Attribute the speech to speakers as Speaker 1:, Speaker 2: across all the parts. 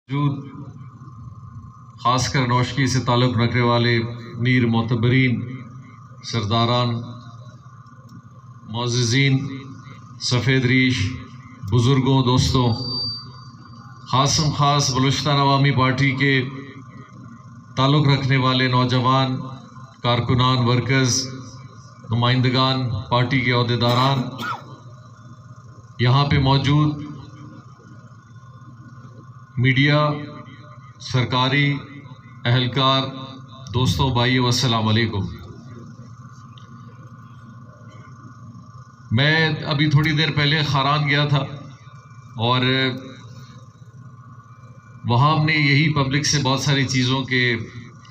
Speaker 1: موجود خاص کر نوشکی سے تعلق رکھنے والے میر معتبرین، سرداران، معززین، سفید ریش، بزرگوں، دوستوں، خاص بلوچستان عوامی پارٹی کے تعلق رکھنے والے نوجوان، کارکنان، ورکرز، نمائندگان، پارٹی کے عہدیداران، یہاں پہ موجود میڈیا، سرکاری اہلکار، دوستوں، بھائیو، السلام علیکم۔ میں ابھی تھوڑی دیر پہلے خاران گیا تھا اور وہاں ہم نے یہی پبلک سے بہت ساری چیزوں کے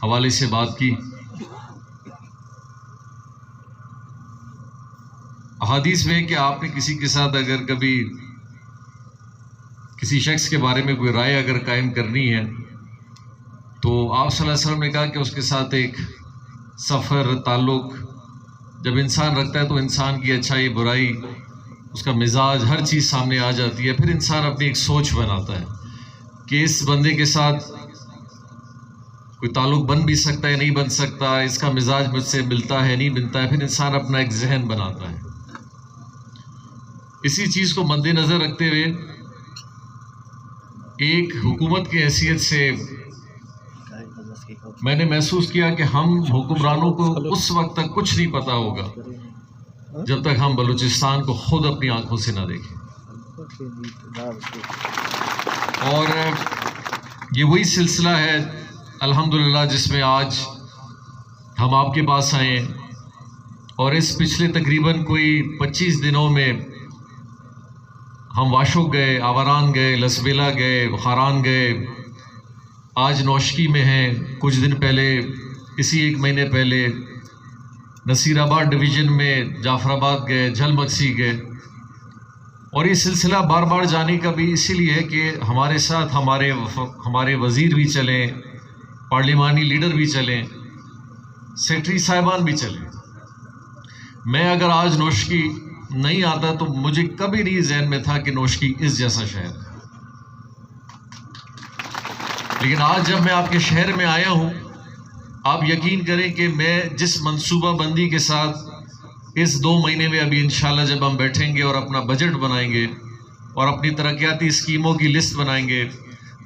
Speaker 1: حوالے سے بات کی۔ احادیث میں کہ آپ نے کسی کے ساتھ اگر کبھی کسی شخص کے بارے میں کوئی رائے اگر قائم کرنی ہے تو آپ صلی اللہ علیہ وسلم نے کہا کہ اس کے ساتھ ایک سفر، تعلق جب انسان رکھتا ہے تو انسان کی اچھائی، برائی، اس کا مزاج، ہر چیز سامنے آ جاتی ہے۔ پھر انسان اپنی ایک سوچ بناتا ہے کہ اس بندے کے ساتھ کوئی تعلق بن بھی سکتا ہے، نہیں بن سکتا، اس کا مزاج مجھ سے ملتا ہے، نہیں ملتا ہے۔ پھر انسان اپنا ایک ذہن بناتا ہے۔ اسی چیز کو مد نظر رکھتے ہوئے ایک حکومت کی حیثیت سے میں نے محسوس کیا کہ ہم حکمرانوں کو اس وقت تک کچھ نہیں پتا ہوگا جب تک ہم بلوچستان کو خود اپنی آنکھوں سے نہ دیکھیں۔ اور یہ وہی سلسلہ ہے الحمدللہ جس میں آج ہم آپ کے پاس آئے ہیں، اور اس پچھلے تقریباً کوئی 25 دنوں میں ہم واشوق گئے، آوران گئے، لسبیلا گئے، خاران گئے، آج نوشکی میں ہیں، کچھ دن پہلے اسی 1 مہینے پہلے نصیر آباد ڈویژن میں جعفر آباد گئے، جھل مکسی گئے۔ اور یہ سلسلہ بار بار جانے کا بھی اسی لیے ہے کہ ہمارے ساتھ ہمارے وزیر بھی چلیں، پارلیمانی لیڈر بھی چلیں، سیکٹری صاحبان بھی چلیں۔ میں اگر آج نوشکی نہیں آتا تو مجھے کبھی نہیں ذہن میں تھا کہ نوشکی اس جیسا شہر ہے، لیکن آج جب میں آپ کے شہر میں آیا ہوں، آپ یقین کریں کہ میں جس منصوبہ بندی کے ساتھ اس 2 مہینے میں ابھی انشاءاللہ جب ہم بیٹھیں گے اور اپنا بجٹ بنائیں گے اور اپنی ترقیاتی اسکیموں کی لسٹ بنائیں گے،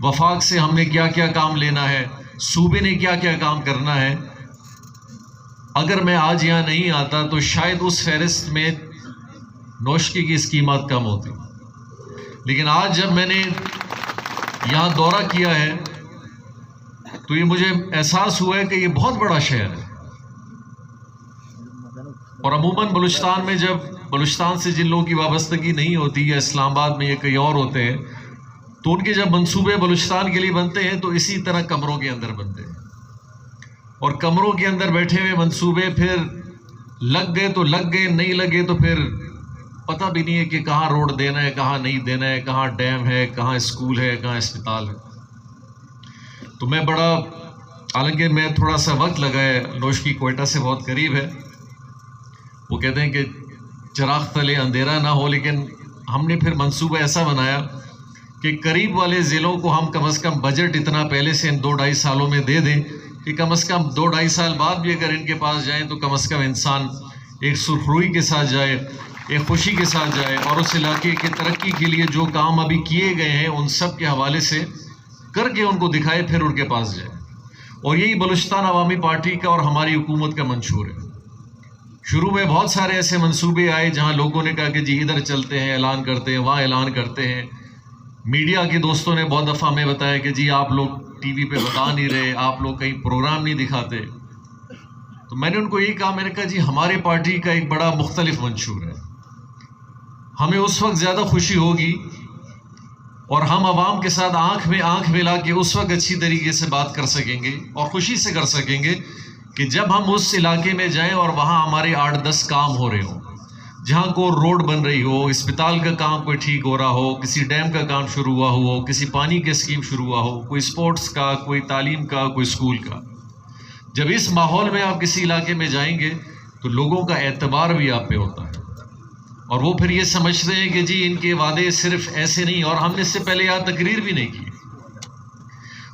Speaker 1: وفاق سے ہم نے کیا کیا کام لینا ہے، صوبے نے کیا کیا کام کرنا ہے، اگر میں آج یہاں نہیں آتا تو شاید اس فہرست میں نوشکی کی اسکیمات کم ہوتی۔ لیکن آج جب میں نے یہاں دورہ کیا ہے تو یہ مجھے احساس ہوا ہے کہ یہ بہت بڑا شہر ہے، اور عموماً بلوچستان میں جب بلوچستان سے جن لوگوں کی وابستگی نہیں ہوتی، یا اسلام آباد میں یہ کئی اور ہوتے ہیں، تو ان کے جب منصوبے بلوچستان کے لیے بنتے ہیں تو اسی طرح کمروں کے اندر بنتے ہیں، اور کمروں کے اندر بیٹھے ہوئے منصوبے پھر لگ گئے تو لگ گئے، نہیں لگے تو پھر پتہ بھی نہیں ہے کہ کہاں روڈ دینا ہے، کہاں نہیں دینا ہے، کہاں ڈیم ہے، کہاں اسکول ہے، کہاں اسپتال ہے۔ تو میں حالانکہ میں تھوڑا سا وقت لگا ہے، نوشکی کوئٹہ سے بہت قریب ہے، وہ کہتے ہیں کہ چراغ تلے اندھیرا نہ ہو، لیکن ہم نے پھر منصوبہ ایسا بنایا کہ قریب والے ضلعوں کو ہم کم از کم بجٹ اتنا پہلے سے ان 2-2.5 سالوں میں دے دیں کہ کم از کم 2-2.5 سال بعد بھی اگر ان کے پاس جائیں تو کم از کم انسان ایک سرخروئی کے ساتھ جائے، ایک خوشی کے ساتھ جائے، اور اس علاقے کی ترقی کے لیے جو کام ابھی کیے گئے ہیں ان سب کے حوالے سے کر کے ان کو دکھائے، پھر ان کے پاس جائے۔ اور یہی بلوچستان عوامی پارٹی کا اور ہماری حکومت کا منشور ہے۔ شروع میں بہت سارے ایسے منصوبے آئے جہاں لوگوں نے کہا کہ جی ادھر چلتے ہیں، اعلان کرتے ہیں، وہاں اعلان کرتے ہیں۔ میڈیا کے دوستوں نے بہت دفعہ ہمیں بتایا کہ جی آپ لوگ ٹی وی پہ بتا نہیں رہے، آپ لوگ کہیں پروگرام نہیں دکھاتے۔ تو میں نے ان کو یہی کہا، میں نے کہا جی ہمارے پارٹی کا ایک بڑا مختلف منشور ہے، ہمیں اس وقت زیادہ خوشی ہوگی اور ہم عوام کے ساتھ آنکھ میں آنکھ ملا کے اس وقت اچھی طریقے سے بات کر سکیں گے اور خوشی سے کر سکیں گے کہ جب ہم اس علاقے میں جائیں اور وہاں ہمارے 8-10 کام ہو رہے ہوں، جہاں کوئی روڈ بن رہی ہو، اسپتال کا کام کوئی ٹھیک ہو رہا ہو، کسی ڈیم کا کام شروع ہوا ہو، کسی پانی کے اسکیم شروع ہوا ہو، کوئی سپورٹس کا، کوئی تعلیم کا، کوئی اسکول کا۔ جب اس ماحول میں آپ کسی علاقے میں جائیں گے تو لوگوں کا اعتبار بھی آپ پہ ہوتا ہے، اور وہ پھر یہ سمجھتے ہیں کہ جی ان کے وعدے صرف ایسے نہیں، اور ہم نے اس سے پہلے یہاں تقریر بھی نہیں کی،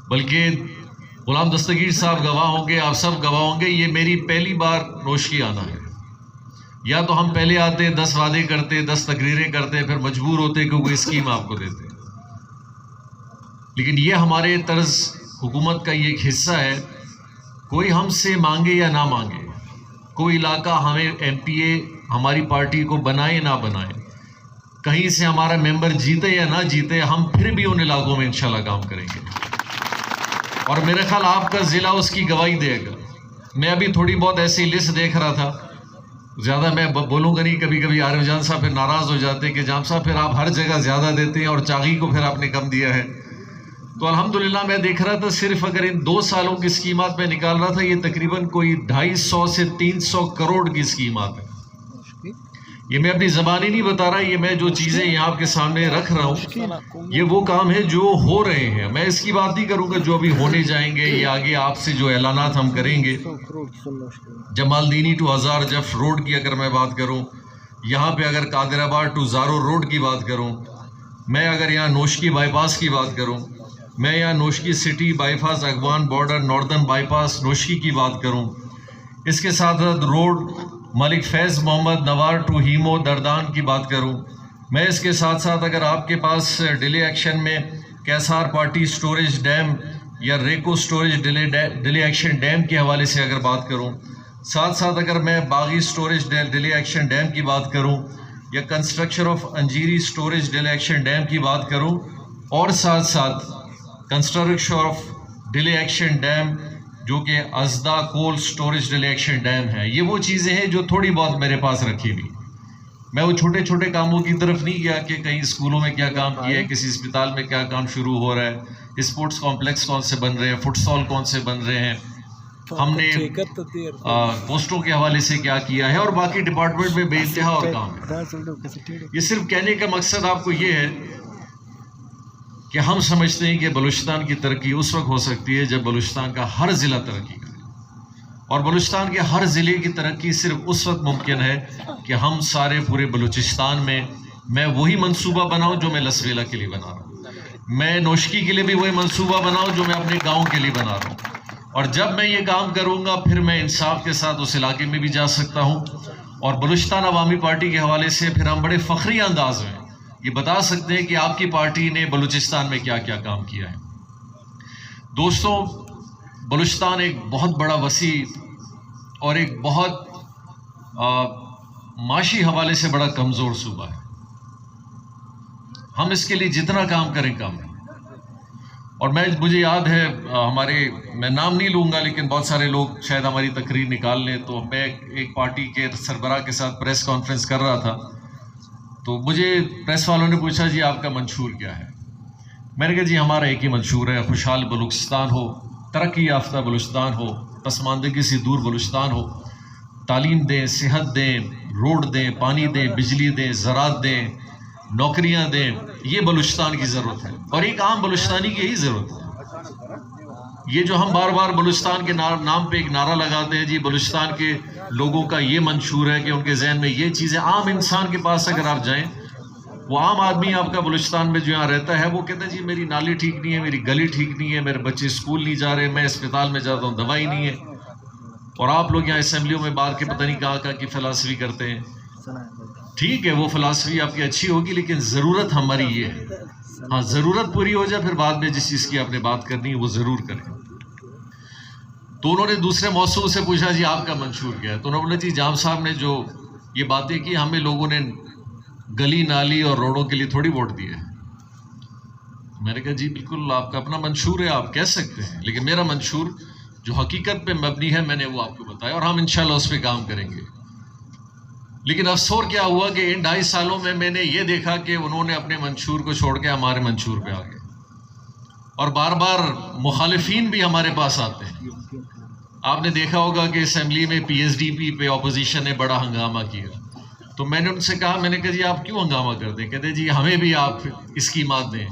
Speaker 1: بلکہ غلام دستگیر صاحب گواہ ہوں گے, آپ سب گواہ ہوں گے, یہ میری پہلی بار نوشکی آنا ہے. یا تو ہم پہلے آتے 10 وعدے کرتے, 10 تقریریں کرتے, پھر مجبور ہوتے کہ کوئی اسکیم آپ کو دیتے. لیکن یہ ہمارے طرز حکومت کا یہ ایک حصہ ہے, کوئی ہم سے مانگے یا نہ مانگے, کوئی علاقہ ہمیں ایم پی اے ہماری پارٹی کو بنائے نہ بنائے, کہیں سے ہمارا ممبر جیتے یا نہ جیتے, ہم پھر بھی ان علاقوں میں انشاءاللہ کام کریں گے. اور میرے خیال آپ کا ضلع اس کی گواہی دے گا. میں ابھی تھوڑی بہت ایسی لسٹ دیکھ رہا تھا, زیادہ میں بولوں گا نہیں, کبھی کبھی عارف جان صاحب پھر ناراض ہو جاتے کہ جام صاحب پھر آپ ہر جگہ زیادہ دیتے ہیں اور چاغی کو پھر آپ نے کم دیا ہے. تو الحمدللہ میں دیکھ رہا تھا صرف اگر ان 2 سالوں کی اسکیمات میں نکال رہا تھا, یہ تقریباً کوئی 250 سے 300 کروڑ کی اسکیمات ہیں. یہ میں اپنی زبانی نہیں بتا رہا, یہ میں جو چیزیں یہاں آپ کے سامنے رکھ رہا ہوں یہ وہ کام ہے جو ہو رہے ہیں. میں اس کی بات نہیں کروں گا جو ابھی ہونے جائیں گے, یہ آگے آپ سے جو اعلانات ہم کریں گے. جمال دینی ٹو ہزار جف روڈ کی اگر میں بات کروں, یہاں پہ اگر قادر آباد ٹو زارو روڈ کی بات کروں, میں اگر یہاں نوشکی بائی پاس کی بات کروں, میں یہاں نوشکی سٹی بائی پاس اگوان بارڈر ناردرن بائی پاس نوشکی کی بات کروں, اس کے ساتھ road Malik Faiz Muhammad نوار to ہیمو دردان کی بات کروں, میں اس کے ساتھ ساتھ اگر آپ کے پاس ڈیلے ایکشن میں کیسار پارٹی سٹوریج ڈیم یا ریکو سٹوریج ڈیلے ایکشن ڈیم کے حوالے سے اگر بات کروں, ساتھ ساتھ اگر میں باغی سٹوریج ڈیلے ایکشن ڈیم کی بات کروں یا construction of Anjira storage delay action dam کی بات کروں, اور ساتھ ساتھ construction of delay action dam جو کہ ازدا کول سٹوریج ڈیلے ایکشن ڈیم ہے, یہ وہ چیزیں ہیں جو تھوڑی بہت میرے پاس رکھی ہوئی. میں وہ چھوٹے چھوٹے کاموں کی طرف نہیں گیا کہ کہیں اسکولوں میں کیا کام کیا ہے, کسی اسپتال میں کیا کام شروع ہو رہا ہے, اسپورٹس کمپلیکس کون سے بن رہے ہیں, فٹ سال کون سے بن رہے ہیں, ہم نے پوسٹوں کے حوالے سے کیا کیا ہے, اور باقی ڈپارٹمنٹ میں بے انتہا اور کام ہے. یہ صرف کہنے کا مقصد آپ کو یہ ہے کہ ہم سمجھتے ہیں کہ بلوچستان کی ترقی اس وقت ہو سکتی ہے جب بلوچستان کا ہر ضلع ترقی کرے, اور بلوچستان کے ہر ضلع کی ترقی صرف اس وقت ممکن ہے کہ ہم سارے پورے بلوچستان میں وہی منصوبہ بناؤں جو میں لسویلا کے لیے بنا رہا ہوں, میں نوشکی کے لیے بھی وہی منصوبہ بناؤں جو میں اپنے گاؤں کے لیے بنا رہا ہوں. اور جب میں یہ کام کروں گا پھر میں انصاف کے ساتھ اس علاقے میں بھی جا سکتا ہوں, اور بلوچستان عوامی پارٹی کے حوالے سے پھر ہم بڑے فخری انداز میں یہ بتا سکتے ہیں کہ آپ کی پارٹی نے بلوچستان میں کیا کیا کام کیا ہے. دوستوں, بلوچستان ایک بہت بڑا وسیع اور ایک بہت معاشی حوالے سے بڑا کمزور صوبہ ہے. ہم اس کے لیے جتنا کام کریں کم ہے. اور مجھے یاد ہے میں نام نہیں لوں گا لیکن بہت سارے لوگ شاید ہماری تقریر نکال لیں, تو میں ایک پارٹی کے سربراہ کے ساتھ پریس کانفرنس کر رہا تھا, تو مجھے پریس والوں نے پوچھا جی آپ کا منشور کیا ہے. میں نے کہا جی ہمارا ایک ہی منشور ہے, خوشحال بلوچستان ہو, ترقی یافتہ بلوچستان ہو, پسماندگی سے دور بلوچستان ہو, تعلیم دیں, صحت دیں, روڈ دیں, پانی دیں, بجلی دیں, زراعت دیں, نوکریاں دیں. یہ بلوچستان کی ضرورت ہے, اور ایک عام بلوچستانی کی یہی ضرورت ہے. یہ جو ہم بار بار بلوچستان کے نام پہ ایک نعرہ لگاتے ہیں, جی بلوچستان کے لوگوں کا یہ منشور ہے کہ ان کے ذہن میں یہ چیزیں, عام انسان کے پاس اگر آپ جائیں, وہ عام آدمی آپ کا بلوچستان میں جو یہاں رہتا ہے وہ کہتا ہے جی میری نالی ٹھیک نہیں ہے, میری گلی ٹھیک نہیں ہے, میرے بچے اسکول نہیں جا رہے, میں اسپتال میں جاتا ہوں دوائی نہیں ہے. اور آپ لوگ یہاں اسمبلیوں میں بات کے پتہ نہیں کہاں کی فلسفی کرتے ہیں. ٹھیک ہے, وہ فلسفی آپ کی اچھی ہوگی, لیکن ضرورت ہماری یہ ہے. ہاں, ضرورت پوری ہو جائے پھر بعد میں جس چیز کی آپ نے بات کرنی ہے وہ ضرور کریں. تو انہوں نے دوسرے موضوع سے پوچھا جی آپ کا منشور کیا ہے, تو انہوں نے بولا جی جام صاحب نے جو یہ باتیں کی, ہمیں لوگوں نے گلی نالی اور روڈوں کے لیے تھوڑی ووٹ دیے. میں نے کہا جی بالکل آپ کا اپنا منشور ہے, آپ کہہ سکتے ہیں, لیکن میرا منشور جو حقیقت پہ مبنی ہے میں نے وہ آپ کو بتایا, اور ہم انشاءاللہ اس پہ کام کریں گے. لیکن افسوس کیا ہوا کہ ان 2.5 سالوں میں نے یہ دیکھا کہ انہوں نے اپنے منشور کو چھوڑ کے ہمارے منشور پہ آ گئے, اور بار بار مخالفین بھی ہمارے پاس آتے ہیں. آپ نے دیکھا ہوگا کہ اسمبلی میں پی ایس ڈی پی پہ اپوزیشن نے بڑا ہنگامہ کیا, تو میں نے ان سے کہا, میں نے کہا جی آپ کیوں ہنگامہ کرتے ہیں, کہتے جی ہمیں بھی آپ اسکیمات دیں.